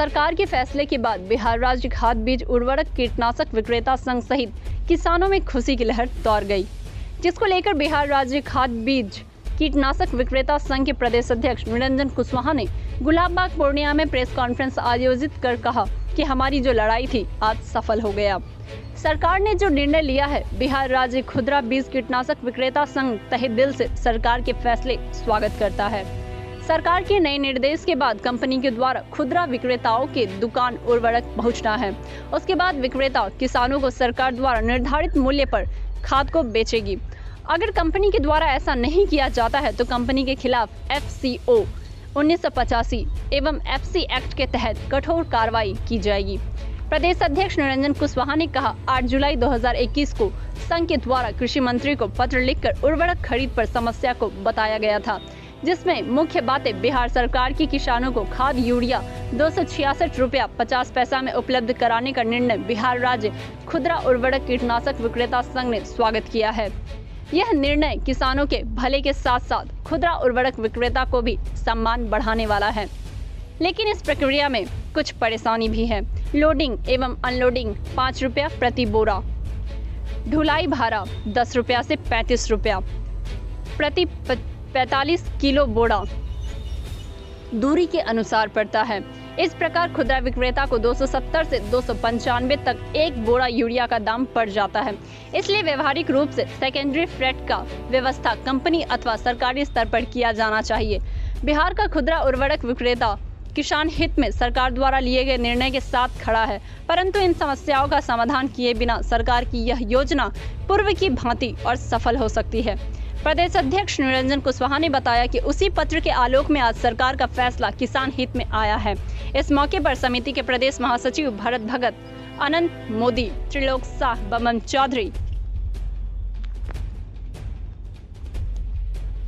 सरकार के फैसले के बाद बिहार राज्य खाद बीज उर्वरक कीटनाशक विक्रेता संघ सहित किसानों में खुशी की लहर दौड़ गई, जिसको लेकर बिहार राज्य खाद बीज कीटनाशक विक्रेता संघ के प्रदेश अध्यक्ष निरंजन कुशवाहा ने गुलाबबाग पूर्णिया में प्रेस कॉन्फ्रेंस आयोजित कर कहा कि हमारी जो लड़ाई थी आज सफल हो गया। सरकार ने जो निर्णय लिया है, बिहार राज्य खुदरा बीज कीटनाशक विक्रेता संघ तहे दिल से सरकार के फैसले स्वागत करता है। सरकार के नए निर्देश के बाद कंपनी के द्वारा खुदरा विक्रेताओं के दुकान उर्वरक पहुंचना है। उसके बाद विक्रेता किसानों को सरकार द्वारा निर्धारित मूल्य पर खाद को बेचेगी। अगर कंपनी के द्वारा ऐसा नहीं किया जाता है तो कंपनी के खिलाफ FCO 1985 एवं FC एक्ट के तहत कठोर कार्रवाई की जाएगी। प्रदेश अध्यक्ष निरंजन कुशवाहा ने कहा, 8 जुलाई 2021 को संघ के द्वारा कृषि मंत्री को पत्र लिखकर उर्वरक खरीद पर समस्या को बताया गया था, जिसमें मुख्य बातें बिहार सरकार की किसानों को खाद यूरिया 266 रुपया 50 पैसा में उपलब्ध कराने का निर्णय बिहार राज्य खुदरा उर्वरक कीटनाशक विक्रेता संघ ने स्वागत किया है। यह निर्णय किसानों के भले के साथ साथ खुदरा उर्वरक विक्रेता को भी सम्मान बढ़ाने वाला है, लेकिन इस प्रक्रिया में कुछ परेशानी भी है। लोडिंग एवं अनलोडिंग 5 रुपया प्रति बोरा, ढुलाई भाड़ा 10 रुपया से 35 रुपया प्रति 45 किलो बोरा दूरी के अनुसार पड़ता है। इस प्रकार खुदरा विक्रेता को 270 से 295 तक एक बोरा यूरिया का दाम पड़ जाता है। इसलिए व्यवहारिक रूप से सेकेंडरी फ्रेट का व्यवस्था कंपनी अथवा सरकारी स्तर पर किया जाना चाहिए। बिहार का खुदरा उर्वरक विक्रेता किसान हित में सरकार द्वारा लिए गए निर्णय के साथ खड़ा है, परंतु इन समस्याओं का समाधान किए बिना सरकार की यह योजना पूर्व की भांति और सफल हो सकती है। प्रदेश अध्यक्ष निरंजन कुशवाहा ने बताया कि उसी पत्र के आलोक में आज सरकार का फैसला किसान हित में आया है। इस मौके पर समिति के प्रदेश महासचिव भरत भगत, अनंत मोदी, त्रिलोक शाह, बमन चौधरी,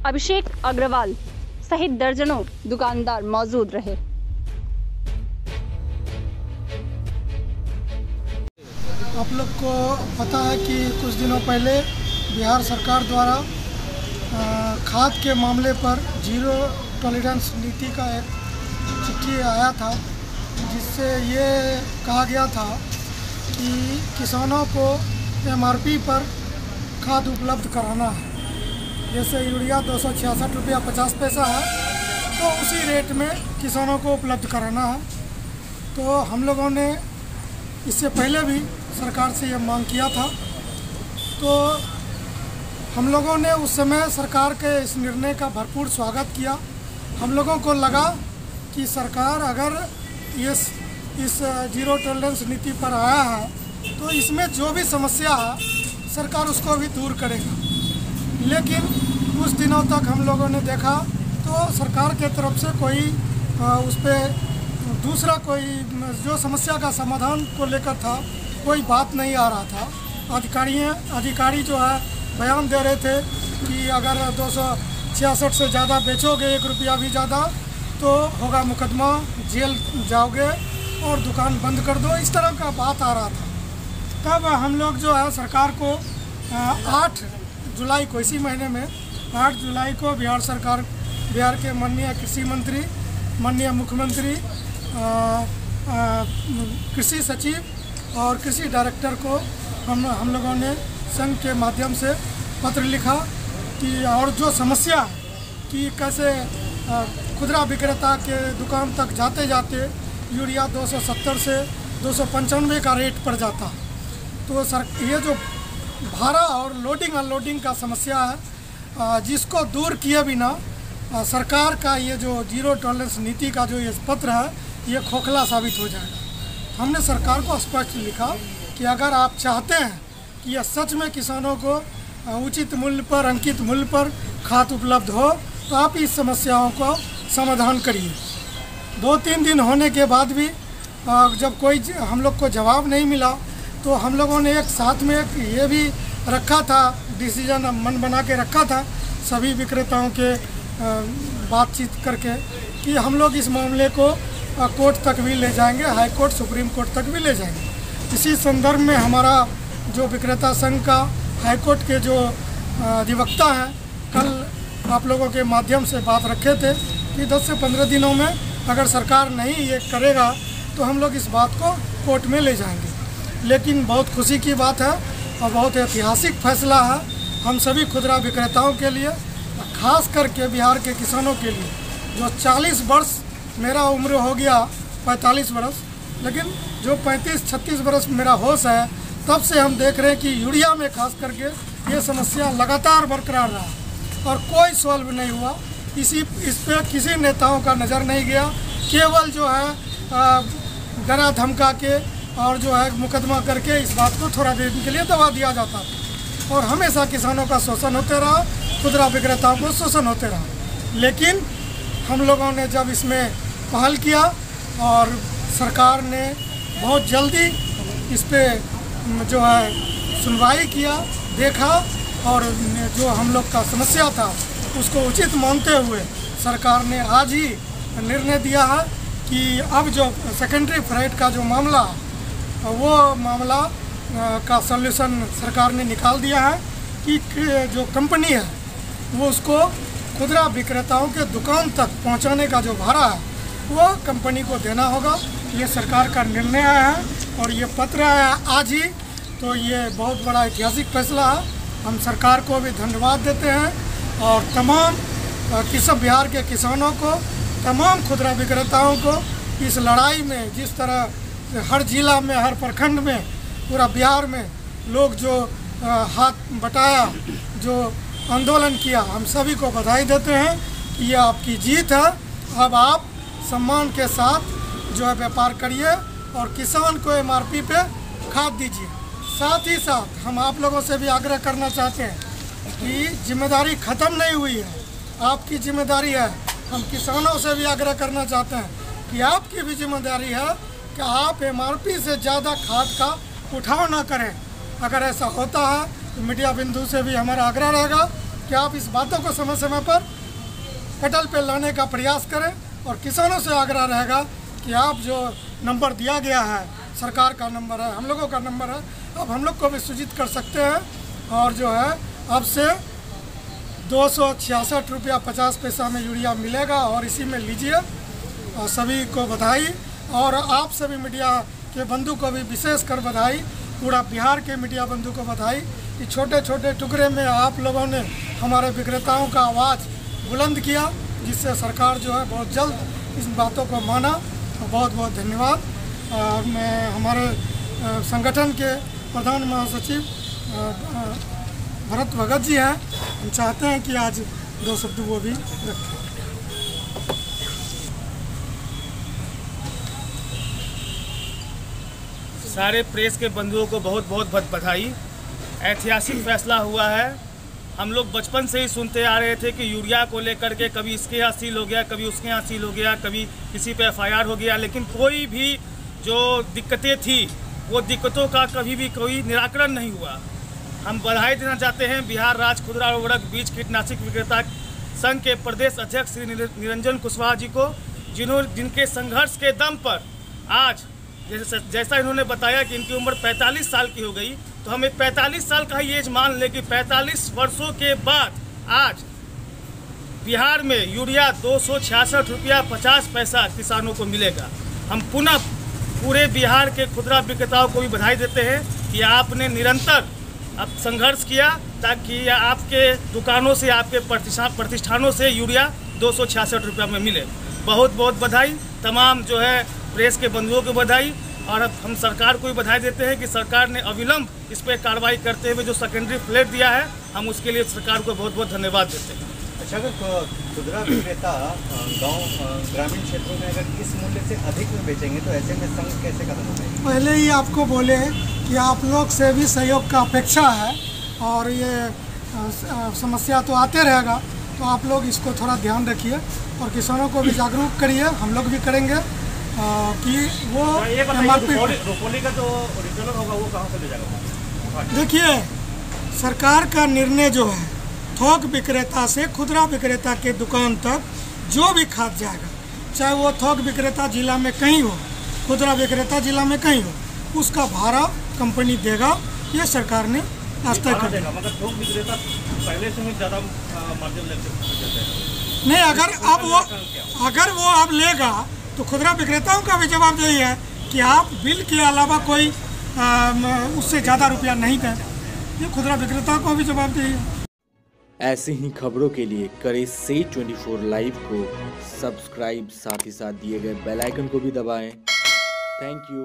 अभिषेक अग्रवाल सहित दर्जनों दुकानदार मौजूद रहे। आप लोग को पता है कि कुछ दिनों पहले बिहार सरकार द्वारा खाद के मामले पर जीरो टॉलरेंस नीति का एक चिट्ठी आया था, जिससे ये कहा गया था कि किसानों को MRP पर खाद उपलब्ध कराना है। जैसे यूरिया 266 रुपया 50 पैसा है, तो उसी रेट में किसानों को उपलब्ध कराना है। तो हम लोगों ने इससे पहले भी सरकार से ये मांग किया था। तो हम लोगों ने उस समय सरकार के इस निर्णय का भरपूर स्वागत किया। हम लोगों को लगा कि सरकार अगर इस जीरो टॉलरेंस नीति पर आया है तो इसमें जो भी समस्या है सरकार उसको भी दूर करेगा। लेकिन कुछ दिनों तक हम लोगों ने देखा तो सरकार के तरफ से कोई उस पर दूसरा कोई जो समस्या का समाधान को लेकर था कोई बात नहीं आ रहा था। अधिकारी जो है बयान दे रहे थे कि अगर 266 से ज़्यादा बेचोगे, 1 रुपया भी ज़्यादा, तो होगा मुकदमा, जेल जाओगे और दुकान बंद कर दो, इस तरह का बात आ रहा था। तब हम लोग जो है सरकार को 8 जुलाई को, इसी महीने में 8 जुलाई को बिहार के माननीय कृषि मंत्री, माननीय मुख्यमंत्री, कृषि सचिव और कृषि डायरेक्टर को हम लोगों ने संघ के माध्यम से पत्र लिखा कि और जो समस्या है कि कैसे खुदरा विक्रेता के दुकान तक जाते जाते यूरिया 270 से 295 का रेट पड़ जाता। तो ये जो भाड़ा और लोडिंग अनलोडिंग का समस्या है, जिसको दूर किए बिना सरकार का ये जो जीरो टॉलरेंस नीति का जो ये पत्र है ये खोखला साबित हो जाएगा। हमने सरकार को स्पष्ट लिखा कि अगर आप चाहते हैं कि यह सच में किसानों को उचित मूल्य पर, अंकित मूल्य पर खाद उपलब्ध हो, तो आप इस समस्याओं को समाधान करिए। 2-3 दिन होने के बाद भी जब कोई हम लोग को जवाब नहीं मिला तो हम लोगों ने एक साथ में ये भी रखा था, डिसीजन मन बना के रखा था सभी विक्रेताओं के बातचीत करके कि हम लोग इस मामले को कोर्ट तक भी ले जाएंगे, हाई कोर्ट, सुप्रीम कोर्ट तक भी ले जाएंगे। इसी संदर्भ में हमारा जो विक्रेता संघ का हाई कोर्ट के जो अधिवक्ता हैं कल आप लोगों के माध्यम से बात रखे थे कि 10 से 15 दिनों में अगर सरकार नहीं ये करेगा तो हम लोग इस बात को कोर्ट में ले जाएंगे। लेकिन बहुत खुशी की बात है और बहुत ऐतिहासिक फैसला है हम सभी खुदरा विक्रेताओं के लिए, खास करके बिहार के किसानों के लिए। जो 40 वर्ष मेरा उम्र हो गया 45 वर्ष, लेकिन जो 35-36 वर्ष मेरा होश है, तब से हम देख रहे हैं कि यूरिया में खास करके ये समस्या लगातार बरकरार रहा और कोई सॉल्व नहीं हुआ। इस पे किसी नेताओं का नज़र नहीं गया। केवल जो है डरा धमका के और जो है मुकदमा करके इस बात को थोड़ा देर के लिए दबा दिया जाता था और हमेशा किसानों का शोषण होते रहा, खुदरा विक्रेताओं को शोषण होते रहा। लेकिन हम लोगों ने जब इसमें पहल किया और सरकार ने बहुत जल्दी इस पे जो है सुनवाई किया, देखा और जो हम लोग का समस्या था उसको उचित मानते हुए सरकार ने आज ही निर्णय दिया है कि अब जो सेकेंडरी फ्रेट का जो मामला, वो मामला का सॉल्यूशन सरकार ने निकाल दिया है कि जो कंपनी है वो उसको खुदरा विक्रेताओं के दुकान तक पहुंचाने का जो भाड़ा है वो कंपनी को देना होगा। ये सरकार का निर्णय आया है और ये पत्र आया आज ही, तो ये बहुत बड़ा ऐतिहासिक फैसला है। हम सरकार को भी धन्यवाद देते हैं और तमाम बिहार के किसानों को, तमाम खुदरा विक्रेताओं को इस लड़ाई में जिस तरह हर जिला में, हर प्रखंड में, पूरा बिहार में लोग जो हाथ बटाया, जो आंदोलन किया, हम सभी को बधाई देते हैं कि ये आपकी जीत है। अब आप सम्मान के साथ जो है व्यापार करिए और किसान को MRP पे खाद दीजिए। साथ ही साथ हम आप लोगों से भी आग्रह करना चाहते हैं कि जिम्मेदारी ख़त्म नहीं हुई है, आपकी जिम्मेदारी है। हम किसानों से भी आग्रह करना चाहते हैं कि आपकी भी जिम्मेदारी है कि आप MRP से ज़्यादा खाद का उठाव ना करें। अगर ऐसा होता है तो मीडिया बिंदु से भी हमारा आग्रह रहेगा कि आप इस बातों को समय समय पर पटल पे लाने का प्रयास करें और किसानों से आग्रह रहेगा कि आप जो नंबर दिया गया है, सरकार का नंबर है, हम लोगों का नंबर है, अब हम लोग को भी सूचित कर सकते हैं और जो है अब से 266 रुपया 50 पैसा में यूरिया मिलेगा और इसी में लीजिए। और सभी को बधाई और आप सभी मीडिया के बंधु को भी विशेष कर बधाई, पूरा बिहार के मीडिया बंधु को बधाई कि छोटे छोटे टुकड़े में आप लोगों ने हमारे विक्रेताओं का आवाज़ बुलंद किया, जिससे सरकार जो है बहुत जल्द इस बातों को माना। बहुत बहुत धन्यवाद। और मैं हमारे संगठन के प्रधान महासचिव भरत भगत जी हैं, हम चाहते हैं कि आज 2 शब्द वो भी रखें। सारे प्रेस के बंधुओं को बहुत बहुत बधाई। ऐतिहासिक फैसला हुआ है। हम लोग बचपन से ही सुनते आ रहे थे कि यूरिया को लेकर के कभी इसके यहाँ सील हो गया, कभी उसके यहाँ सील हो गया, कभी किसी पे FIR हो गया, लेकिन कोई भी जो दिक्कतें थी वो दिक्कतों का कभी भी कोई निराकरण नहीं हुआ। हम बधाई देना चाहते हैं बिहार राज्य खुदरा उर्वरक बीज कीटनाशक विक्रेता संघ के प्रदेश अध्यक्ष श्री निरंजन कुशवाहा जी को, जिनके संघर्ष के दम पर आज जैसा इन्होंने बताया कि इनकी उम्र 45 साल की हो गई, तो हम एक 45 साल का ही एज मान लें कि 45 वर्षों के बाद आज बिहार में यूरिया 266 रुपया 50 पैसा किसानों को मिलेगा। हम पुनः पूरे बिहार के खुदरा विक्रेताओं को भी बधाई देते हैं कि आपने निरंतर अब संघर्ष किया ताकि आपके दुकानों से, आपके प्रतिष्ठानों से यूरिया 266 रुपया में मिले। बहुत बहुत बधाई। तमाम जो है प्रेस के बंधुओं को बधाई और अब हम सरकार को भी बधाई देते हैं कि सरकार ने अविलंब इस पर कार्रवाई करते हुए जो सेकेंडरी फ्लैट दिया है, हम उसके लिए सरकार को बहुत बहुत धन्यवाद देते हैं। अच्छा, अगर खुदरा विक्रेता गांव ग्रामीण क्षेत्रों में अगर इस मूल्य से अधिक में बेचेंगे तो ऐसे में संघ कैसे कदम उठाएंगे? पहले ही आपको बोले कि आप लोग से भी सहयोग का अपेक्षा है और ये समस्या तो आते रहेगा, तो आप लोग इसको थोड़ा ध्यान रखिए और किसानों को भी जागरूक करिए। हम लोग भी करेंगे कि वो MRP रोपोली का जो रिटेलर होगा वो कहाँ से ले जाएगा? देखिए, सरकार का निर्णय जो है थोक विक्रेता से खुदरा विक्रेता के दुकान तक जो भी खाद जाएगा, चाहे वो थोक विक्रेता जिला में कहीं हो, खुदरा विक्रेता जिला में कहीं हो, उसका भाड़ा कंपनी देगा। ये सरकार ने तय कर दिया। मतलब थोक विक्रेता पहले से ही ज़्यादा मार्जिन लेते हैं। नहीं, अगर वो अब लेगा तो खुदरा विक्रेताओं का भी जवाब यही है कि आप बिल के अलावा कोई उससे ज़्यादा रुपया नहीं दें। ये खुदरा विक्रेताओं को भी जवाब यही है। ऐसी ही खबरों के लिए करें से 24 लाइव को सब्सक्राइब, साथ ही साथ दिए गए बेल आइकन को भी दबाएं। Thank you.